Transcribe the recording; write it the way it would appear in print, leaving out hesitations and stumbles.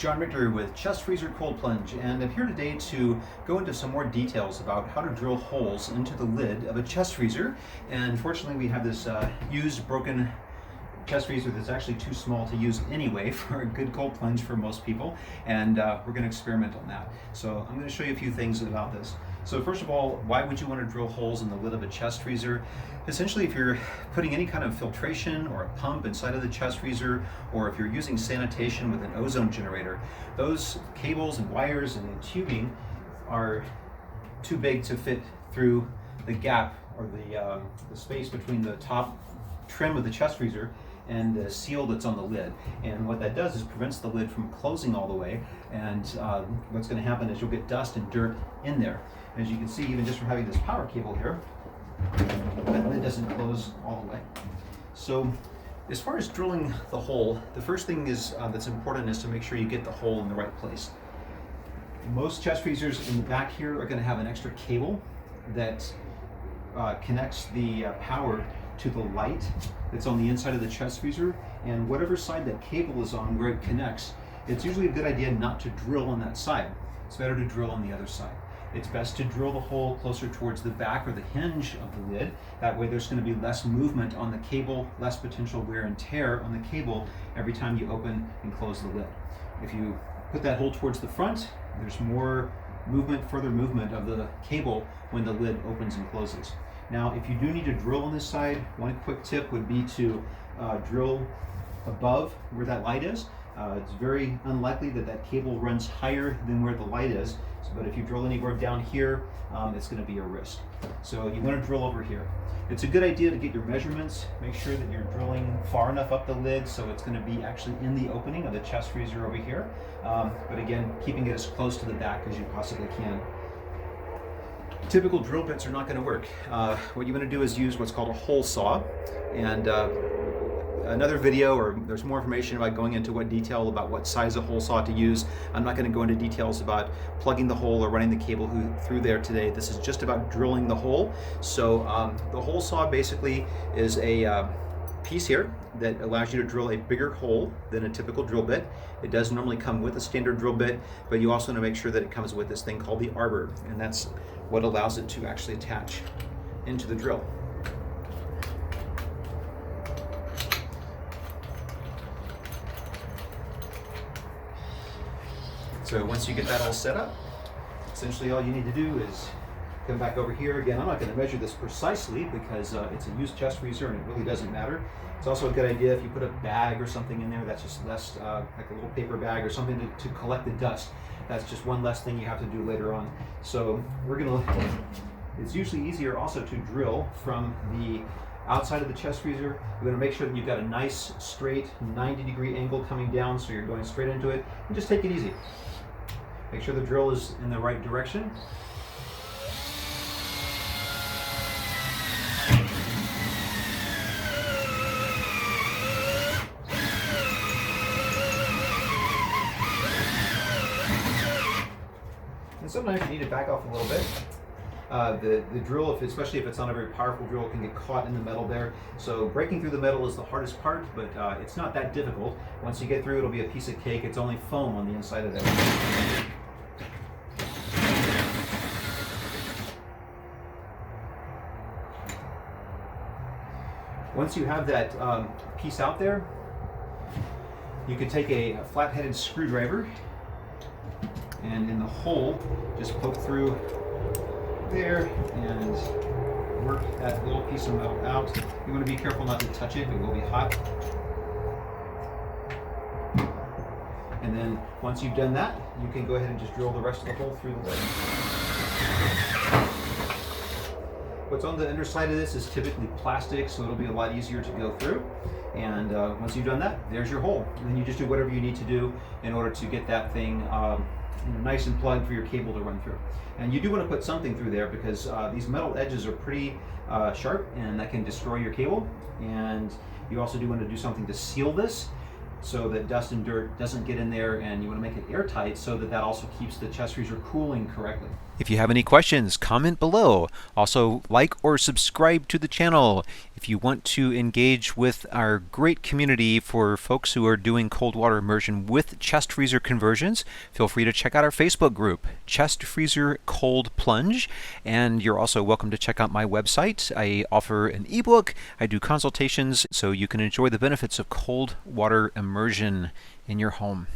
John Richter with Chest Freezer Cold Plunge, and I'm here today to go into some more details about how to drill holes into the lid of a chest freezer. And fortunately we have this used, broken chest freezer that's actually too small to use anyway for a good cold plunge for most people, and we're going to experiment on that. So I'm going to show you a few things about this. So first of all, why would you want to drill holes in the lid of a chest freezer? Essentially, if you're putting any kind of filtration or a pump inside of the chest freezer, or if you're using sanitation with an ozone generator, those cables and wires and tubing are too big to fit through the gap or the space between the top trim of the chest freezer and the seal that's on the lid. And what that does is prevents the lid from closing all the way, and what's going to happen is you'll get dust and dirt in there. As you can see, even just from having this power cable here, that lid doesn't close all the way. So as far as drilling the hole, the first thing is that's important is to make sure you get the hole in the right place. Most chest freezers in the back here are going to have an extra cable that connects the power to the light that's on the inside of the chest freezer, and whatever side that cable is on where it connects, it's usually a good idea not to drill on that side. It's better to drill on the other side. It's best to drill the hole closer towards the back or the hinge of the lid. That way there's going to be less movement on the cable, less potential wear and tear on the cable every time you open and close the lid. If you put that hole towards the front, there's more movement, further movement of the cable when the lid opens and closes. Now, if you do need to drill on this side, one quick tip would be to drill above where that light is. It's very unlikely that that cable runs higher than where the light is, but if you drill anywhere down here, it's going to be a risk. So you want to drill over here. It's a good idea to get your measurements, make sure that you're drilling far enough up the lid so it's going to be actually in the opening of the chest freezer over here, but again, keeping it as close to the back as you possibly can. Typical drill bits are not going to work. What you want to do is use what's called a hole saw, and another video, or there's more information about going into what detail about what size of hole saw to use. I'm not going to go into details about plugging the hole or running the cable through there today. This is just about drilling the hole. So the hole saw basically is a piece here that allows you to drill a bigger hole than a typical drill bit. It does normally come with a standard drill bit, but you also want to make sure that it comes with this thing called the arbor, and that's what allows it to actually attach into the drill. So once you get that all set up, essentially all you need to do is come back over here. Again, I'm not going to measure this precisely because it's a used chest freezer and it really doesn't matter. It's also a good idea if you put a bag or something in there that's just less, like a little paper bag or something to collect the dust. That's just one less thing you have to do later on. So it's usually easier also to drill from the outside of the chest freezer. You're going to make sure that you've got a nice straight 90-degree angle coming down so you're going straight into it, and just take it easy. Make sure the drill is in the right direction. And sometimes you need to back off a little bit. The drill, especially if it's not a very powerful drill, can get caught in the metal there. So breaking through the metal is the hardest part, but it's not that difficult. Once you get through, it'll be a piece of cake. It's only foam on the inside of there. Once you have that piece out there, you can take a flat-headed screwdriver and in the hole, just poke through there and work that little piece of metal out. You want to be careful not to touch it, it will be hot. And then once you've done that, you can go ahead and just drill the rest of the hole through the lid. What's on the underside of this is typically plastic, so it'll be a lot easier to go through. And once you've done that, there's your hole. And then you just do whatever you need to do in order to get that thing nice and plugged for your cable to run through. And you do want to put something through there because these metal edges are pretty sharp and that can destroy your cable. And you also do want to do something to seal this so that dust and dirt doesn't get in there, and you want to make it airtight so that that also keeps the chest freezer cooling correctly. If you have any questions, comment below. Also, like or subscribe to the channel. If you want to engage with our great community for folks who are doing cold water immersion with chest freezer conversions, feel free to check out our Facebook group, Chest Freezer Cold Plunge. And you're also welcome to check out my website. I offer an ebook, I do consultations, so you can enjoy the benefits of cold water immersion in your home.